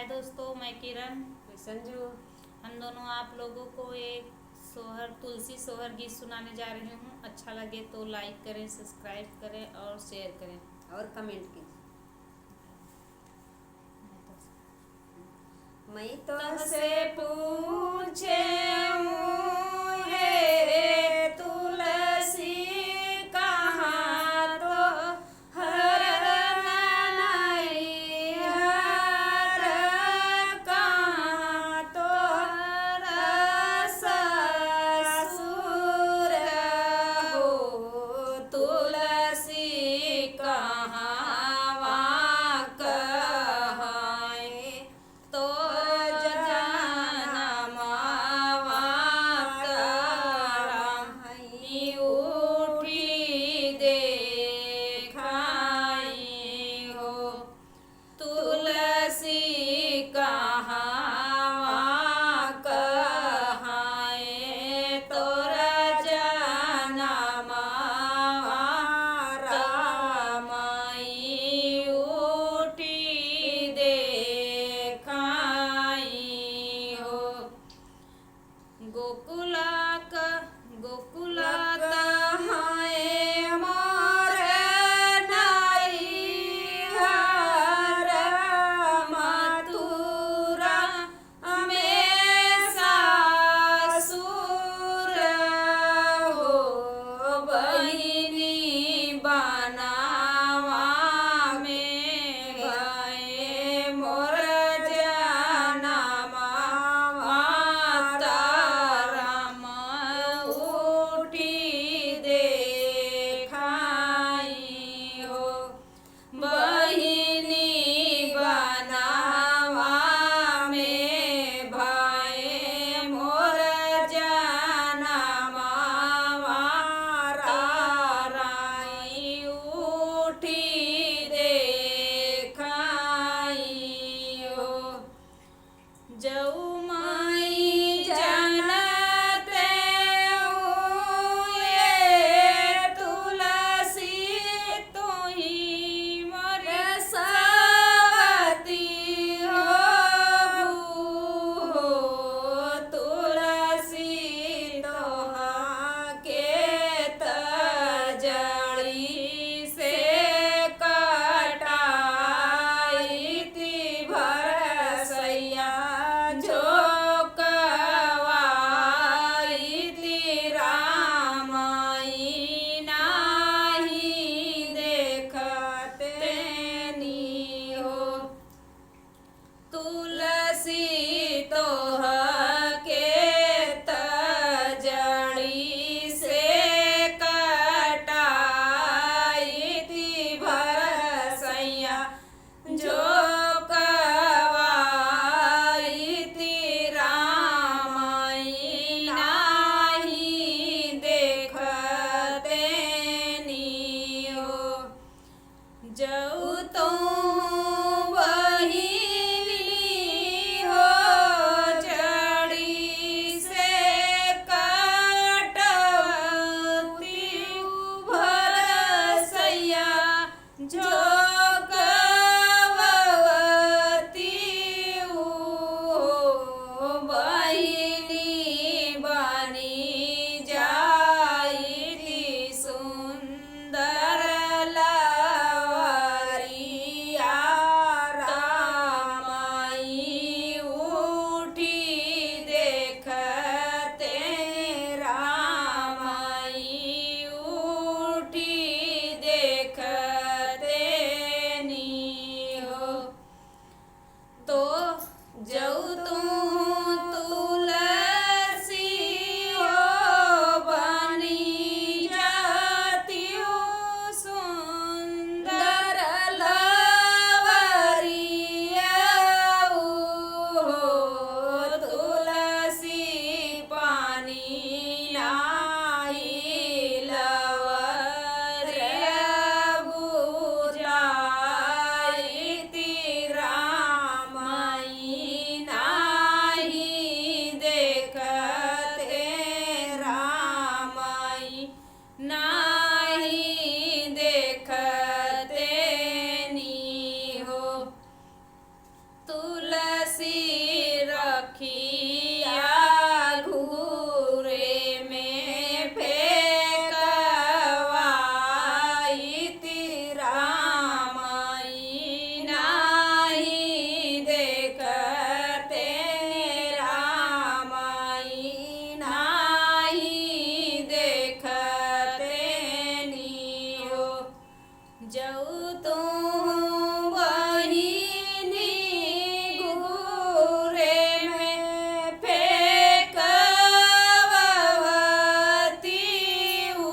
दोस्तों, मैं किरण। मैं संजू। हम दोनों आप लोगों को एक तुलसी सोहर गीत सुनाने जा रही हूँ। अच्छा लगे तो लाइक करें, सब्सक्राइब करें और शेयर करें और कमेंट कीजिए। मैं तो से पूछे रे तुलसी कहाँ तो हर नाई हर कहाँ तो हर ससुर हो तुलसी कहाँ वहाँ कहाँ तो गोकुलात है मोर नैहर मथुरा में सासुर हो बहिनी बनावा में भय मोर जनमा जऊ माई जनते हुए तुलसी तुही मोर सवती हो तुलसी तोहा के तजड़ी से कटाई ती भरसैया तुलसी तोह के तजड़ी से कटाई थी भरसैया जो कवाई थी रामाई नाही देखते नी हो जऊ तो सुंदर लवरी तू बहिनी घूरे में फेंकवती हो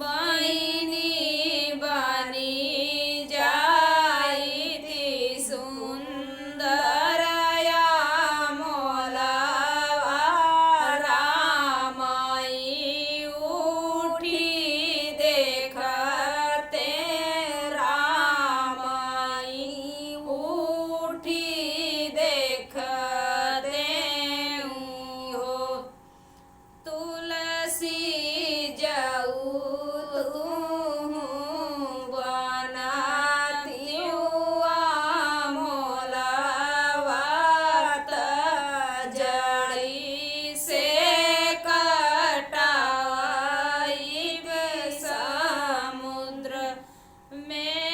बहिनी बनी जाईती सुंदर या मोलावा रामाई उठी देखते रामाई उठी देखते हो तुलसी जाऊ तू बनाती हुआ मोलावात जड़ी से कटाई समुद्र में